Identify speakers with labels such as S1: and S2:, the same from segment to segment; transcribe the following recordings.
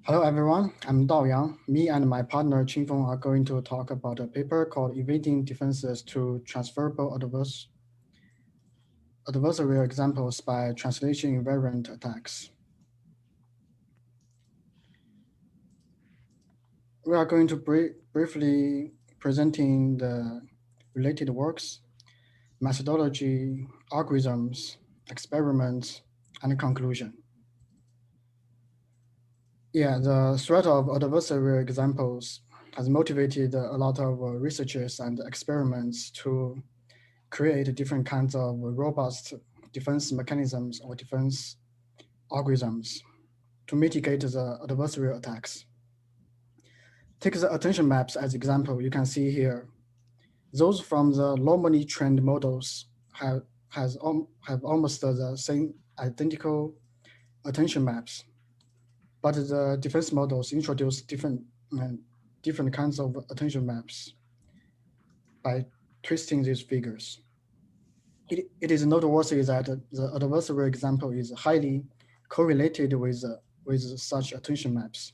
S1: Hello everyone, I'm Dao Yang. Me and my partner Qingfeng are going to talk about a paper called Evading Defenses to Transferable Adversarial Examples by Translation-Invariant Attacks. We are going to briefly presenting the related works, methodology, algorithms, experiments, and conclusion. Yeah, the threat of adversarial examples has motivated a lot of researchers and experiments to create different kinds of robust defense mechanisms or defense algorithms to mitigate the adversarial attacks. Take the attention maps as example. You can see here, those from the normally trained models have almost the same identical attention maps, but the defense models introduce different kinds of attention maps by twisting these figures. It is noteworthy that the adversarial example is highly correlated with such attention maps.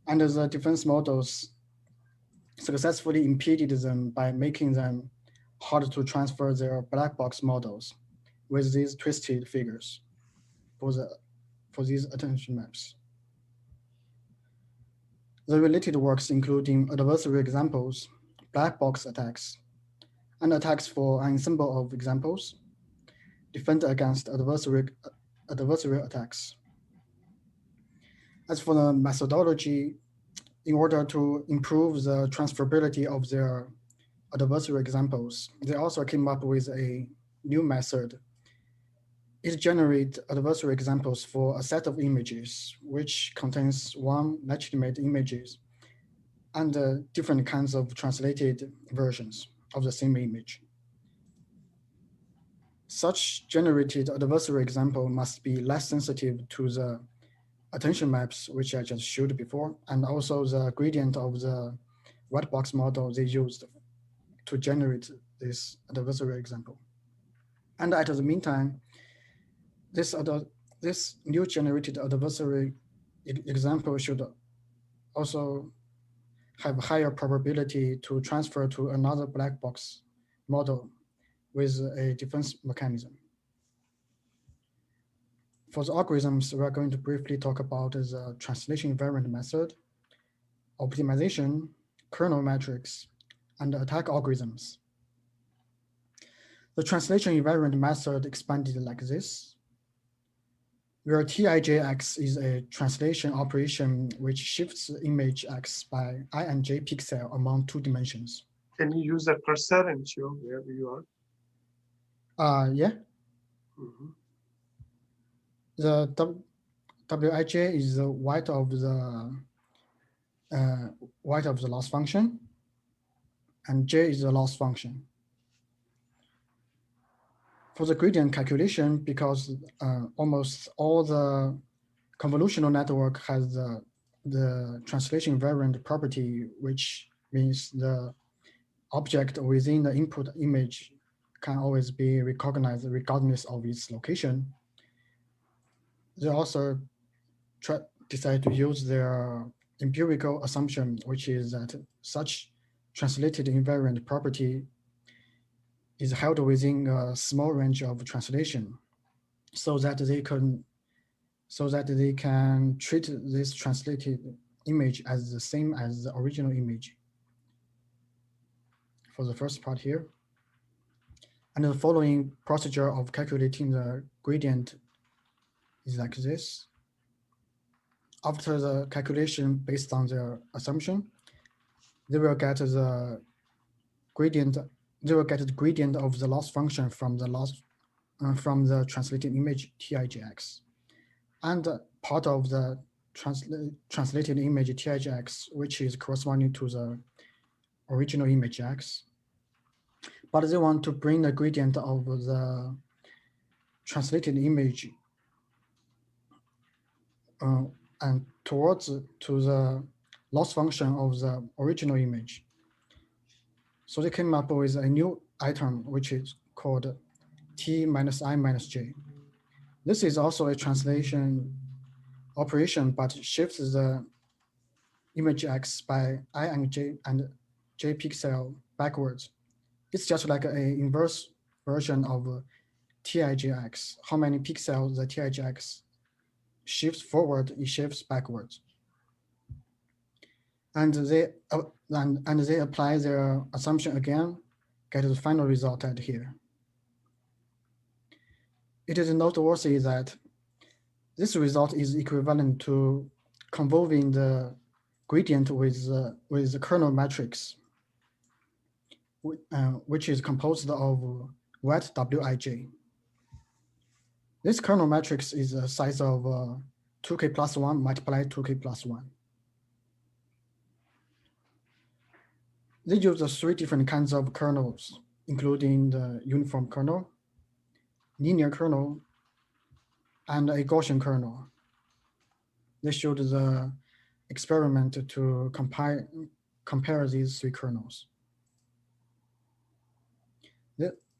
S1: And the defense models successfully impeded them by making them hard to transfer their black box models with these twisted figures for these attention maps. The related works including adversarial examples, black box attacks, and attacks for ensemble of examples, defend against adversarial attacks. As for the methodology, in order to improve the transferability of their adversarial examples, they also came up with a new method. It generates adversarial examples for a set of images, which contains one legitimate images and different kinds of translated versions of the same image. Such generated adversarial example must be less sensitive to the attention maps, which I just showed before, and also the gradient of the white box model they used to generate this adversarial example. And at the meantime, this new generated adversarial example should also have higher probability to transfer to another black box model with a defense mechanism. For the algorithms, we're going to briefly talk about the translation-invariant method, optimization, kernel metrics, and attack algorithms. The translation-invariant method expanded like this, where TIJX is a translation operation which shifts the image X by I and J pixel among two dimensions.
S2: Can you use the cursor and show where you are?
S1: Yeah. Mm-hmm. The Wij is the white of the loss function, and J is the loss function. For the gradient calculation, because almost all the convolutional network has the translation invariant property, which means the object within the input image can always be recognized regardless of its location. They also decide to use their empirical assumption, which is that such translated invariant property is held within a small range of translation, so that they can treat this translated image as the same as the original image for the first part here. And the following procedure of calculating the gradient is like this. After the calculation based on their assumption, they will get the gradient. They will get the gradient of the loss function from the translated image TIJX, and part of the translated image TIJX, which is corresponding to the original image X. But they want to bring the gradient of the translated image and towards to the loss function of the original image. So they came up with a new item, which is called T minus I minus J. This is also a translation operation, but shifts the image X by I and J pixel backwards. It's just like an inverse version of TIGX. How many pixels the TIGX shifts forward, it shifts backwards. And they apply their assumption again, get the final result at here. It is noteworthy that this result is equivalent to convolving the gradient with the kernel matrix, which is composed of wet Wij. This kernel matrix is a size of 2k plus 1 multiplied 2k plus 1. They use 3 different kinds of kernels, including the uniform kernel, linear kernel, and a Gaussian kernel. They showed the experiment to compare these 3 kernels.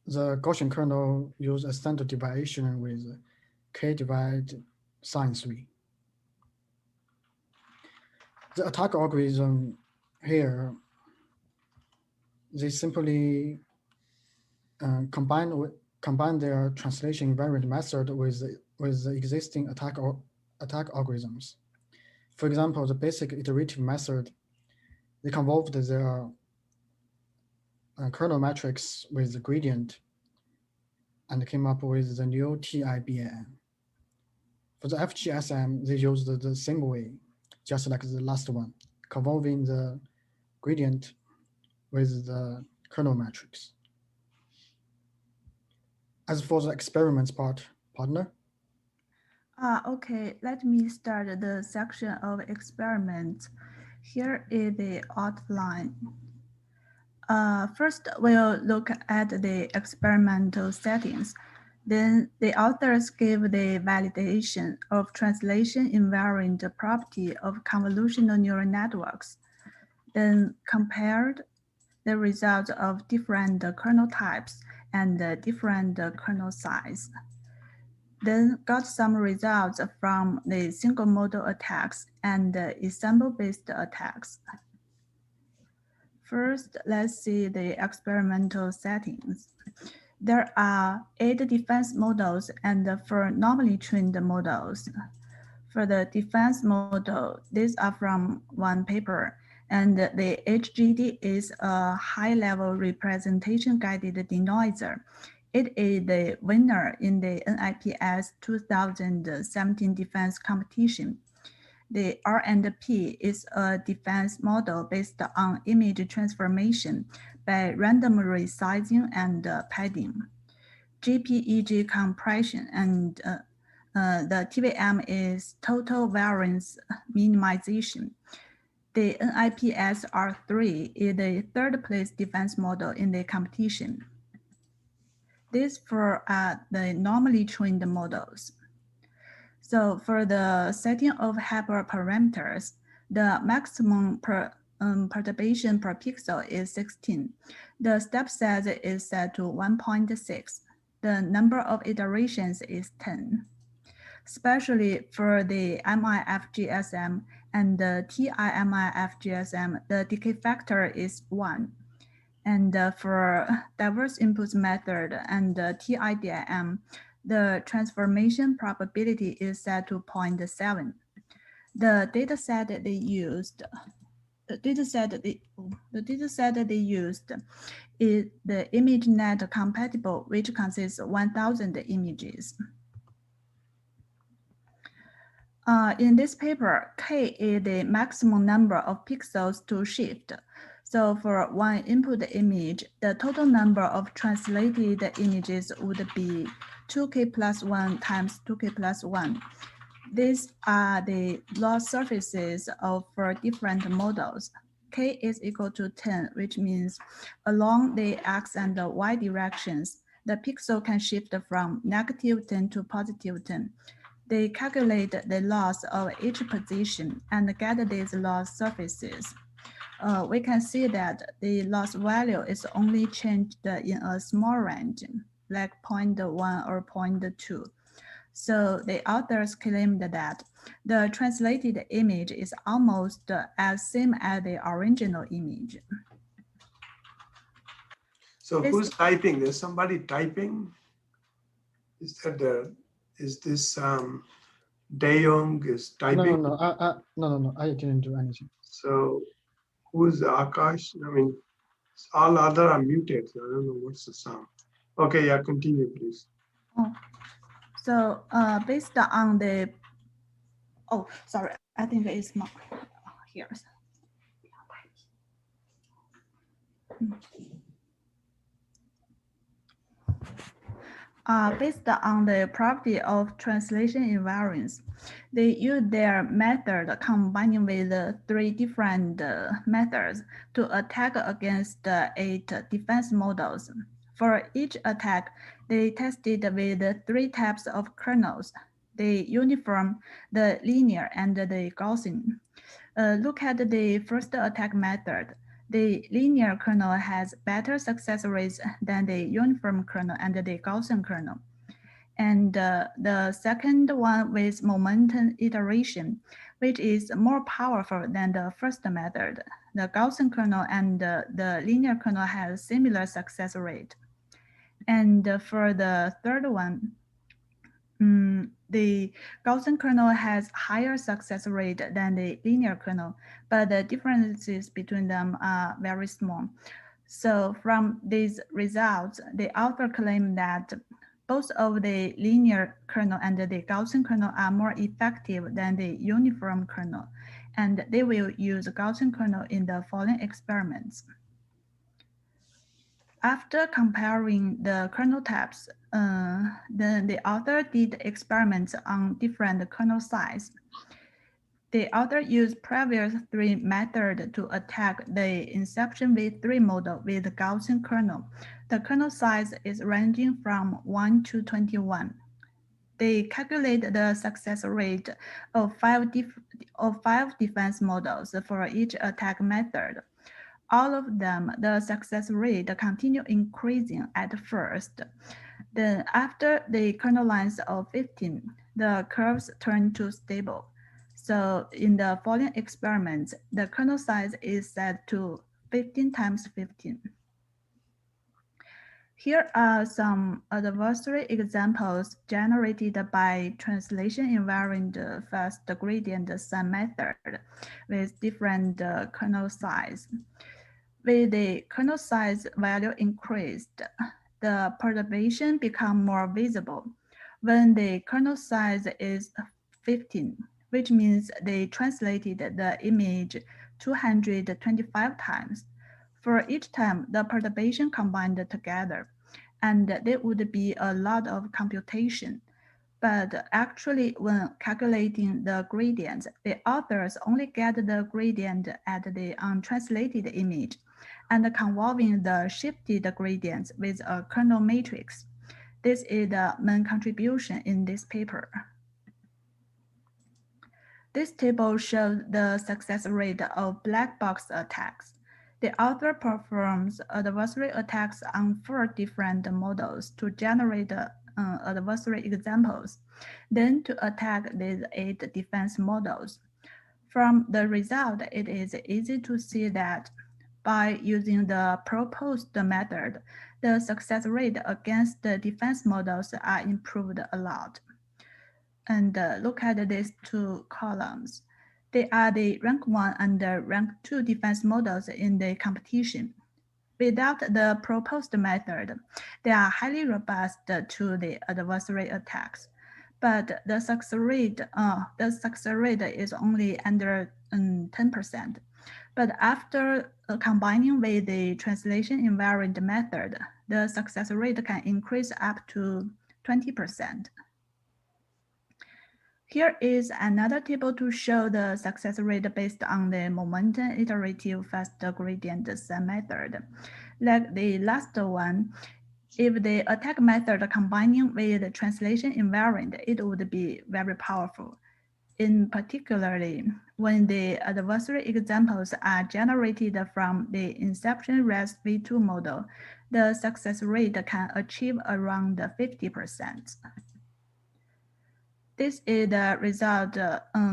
S1: The Gaussian kernel uses a standard deviation with k divided sine 3. The attack algorithm here, they simply combine their translation invariant method with the existing attack algorithms. For example, the basic iterative method, they convolved their kernel matrix with the gradient and came up with the new TI-BIM. For the FGSM, they used the same way, just like the last one, convolving the gradient with the kernel matrix. As for the experiments part, partner?
S3: Okay, let me start the section of experiments. Here is the outline. First, we'll look at the experimental settings. Then the authors give the validation of translation invariant property of convolutional neural networks. Then compared the results of different kernel types and different kernel size. Then got some results from the single model attacks and ensemble-based attacks. First, let's see the experimental settings. There are 8 defense models and 4 normally trained models. For the defense model, these are from one paper, and the HGD is a high-level representation guided denoiser. It is the winner in the NIPS 2017 defense competition. The R&P is a defense model based on image transformation by random resizing and padding. GPEG compression and the TVM is total variance minimization. The NIPS R3 is the 3rd place defense model in the competition. These 4 are the normally trained models. So for the setting of hyperparameters, the maximum perturbation per pixel is 16. The step size is set to 1.6. The number of iterations is 10. Especially for the MIFGSM and the TI-MIFGSM, the decay factor is 1. And for diverse inputs method and TI-BIM, the transformation probability is set to 0.7. The dataset they used is the ImageNet compatible, which consists of 1,000 images. In this paper, K is the maximum number of pixels to shift. So for one input image, the total number of translated images would be 2k plus 1 times 2k plus 1. These are the loss surfaces of different models. K is equal to 10, which means along the X and the Y directions, the pixel can shift from -10 to +10. They calculate the loss of each position and get these loss surfaces. We can see that the loss value is only changed in a small range, like 0.1 or 0.2. So the authors claimed that the translated image is almost as same as the original image.
S2: So who's typing? There's somebody typing? Is this Dayoung is typing?
S1: No, I didn't do anything.
S2: So who's Akash? I mean, all other are muted. So I don't know what's the sound. Okay, yeah, continue, please.
S3: Oh, so based on the, oh, sorry, I think it's not here. Based on the property of translation invariance, they use their method combining with three different methods to attack against 8 defense models. For each attack, they tested with 3 types of kernels: the uniform, the linear, and the Gaussian. Look at the first attack method. The linear kernel has better success rates than the uniform kernel and the Gaussian kernel. And the second one with momentum iteration, which is more powerful than the first method. The Gaussian kernel and the linear kernel have similar success rate. And for the third one, the Gaussian kernel has higher success rate than the linear kernel, but the differences between them are very small. So from these results, the author claimed that both of the linear kernel and the Gaussian kernel are more effective than the uniform kernel, and they will use Gaussian kernel in the following experiments. After comparing the kernel types, then the author did experiments on different kernel size. The author used previous 3 methods to attack the inception v3 model with the Gaussian kernel. The kernel size is ranging from 1 to 21. They calculate the success rate of 5 defense models for each attack method. All of them, the success rate continue increasing at first. Then after the kernel length of 15, the curves turn to stable. So in the following experiments, the kernel size is set to 15 times 15. Here are some adversary examples generated by translation-invariant fast gradient sum method with different kernel size. With the kernel size value increased, the perturbation become more visible. When the kernel size is 15, which means they translated the image 225 times. For each time, the perturbation combined together, and there would be a lot of computation. But actually, when calculating the gradient, the authors only get the gradient at the untranslated image and convolving the shifted gradients with a kernel matrix. This is the main contribution in this paper. This table shows the success rate of black box attacks. The author performs adversary attacks on 4 different models to generate adversary examples, then to attack these 8 defense models. From the result, it is easy to see that by using the proposed method, the success rate against the defense models are improved a lot. And look at these 2 columns. They are the rank 1 and the rank 2 defense models in the competition. Without the proposed method, they are highly robust to the adversary attacks. But the success rate is only under 10%. But after combining with the translation invariant method, the success rate can increase up to 20%. Here is another table to show the success rate based on the momentum iterative fast gradient sum method. Like the last one, if the attack method combining with the translation invariant, it would be very powerful. In particularly, when the adversary examples are generated from the inception REST v2 model, the success rate can achieve around 50%. This is the result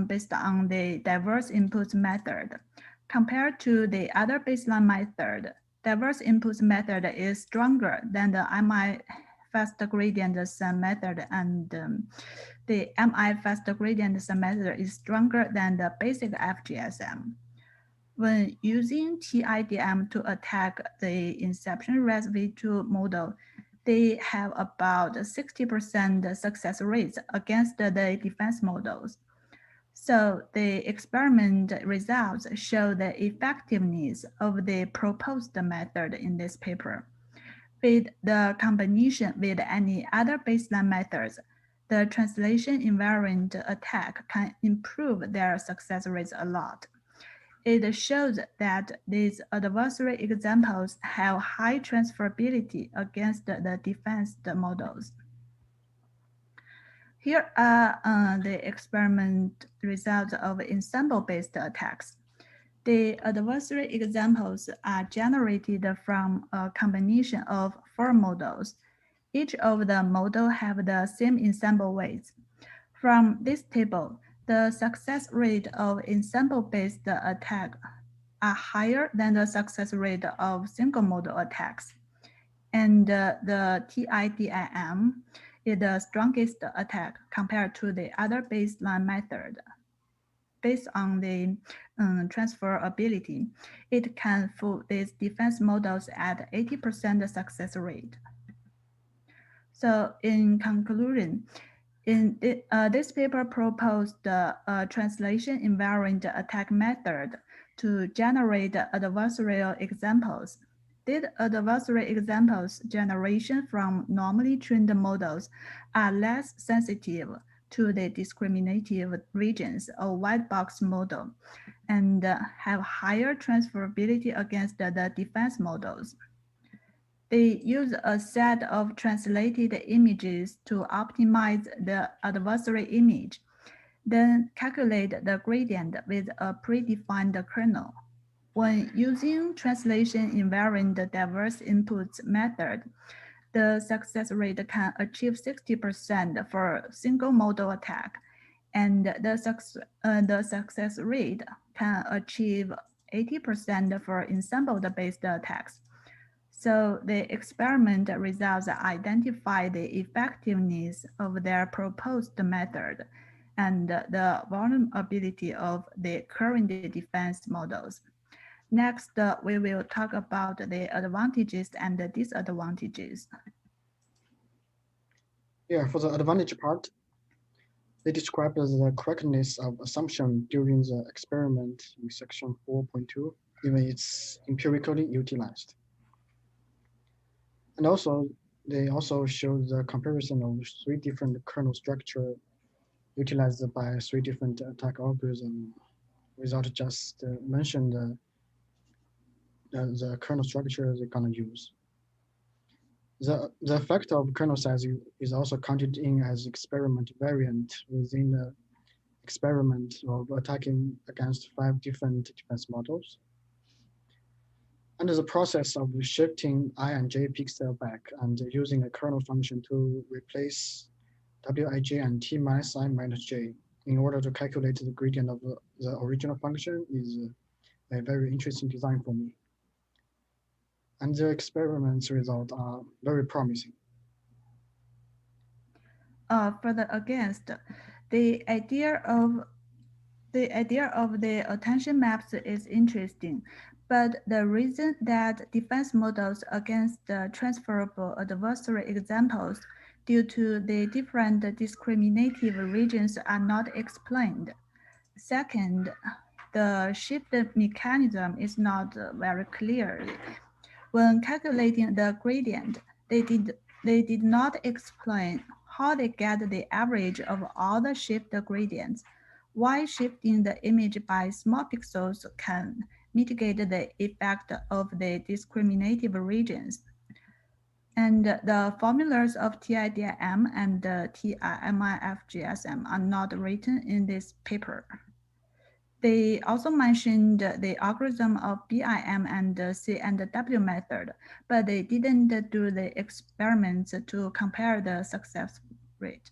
S3: based on the diverse inputs method. Compared to the other baseline method, diverse inputs method is stronger than the MI fast gradient sum method, and the MI fast gradient sum method is stronger than the basic FGSM. When using TI-BIM to attack the inception RES V2 model, they have about 60% success rates against the defense models. So the experiment results show the effectiveness of the proposed method in this paper. With the combination with any other baseline methods, the translation-invariant attack can improve their success rates a lot. It shows that these adversary examples have high transferability against the defense models. Here are the experiment results of ensemble-based attacks. The adversary examples are generated from a combination of 4 models. Each of the models have the same ensemble weights. From this table, the success rate of ensemble-based attack are higher than the success rate of single model attacks. And the TI-BIM is the strongest attack compared to the other baseline method. Based on the transferability, it can fool these defense models at 80% success rate. So in conclusion, this paper proposed the translation-invariant attack method to generate adversarial examples. These adversary examples generation from normally trained models are less sensitive to the discriminative regions of white box model and have higher transferability against the defense models. They use a set of translated images to optimize the adversary image, then calculate the gradient with a predefined kernel. When using translation-invariant diverse inputs method, the success rate can achieve 60% for single model attack, and the success rate can achieve 80% for ensemble-based attacks. So the experiment results identify the effectiveness of their proposed method and the vulnerability of the current defense models. Next, we will talk about the advantages and the disadvantages.
S1: Yeah, for the advantage part, they describe the correctness of assumption during the experiment in section 4.2, even it's empirically utilized. And also, they also show the comparison of 3 different kernel structure utilized by 3 different attack algorithms without just mention the kernel structure they're gonna use. The effect of kernel size is also counted in as experiment variant within the experiment of attacking against 5 different defense models. And the process of shifting I and J pixel back and using a kernel function to replace Wij and T minus I minus J in order to calculate the gradient of the original function is a very interesting design for me. And the experiments results are very promising.
S3: For the against, the idea of the attention maps is interesting, but the reason that defense models against the transferable adversary examples due to the different discriminative regions are not explained. Second, the shift mechanism is not very clear. When calculating the gradient, they did not explain how they get the average of all the shift gradients. Why shifting the image by small pixels can mitigate the effect of the discriminative regions. And the formulas of TI-BIM and TI-MI-FGSM are not written in this paper. They also mentioned the algorithm of BIM and the C and W method, but they didn't do the experiments to compare the success rate.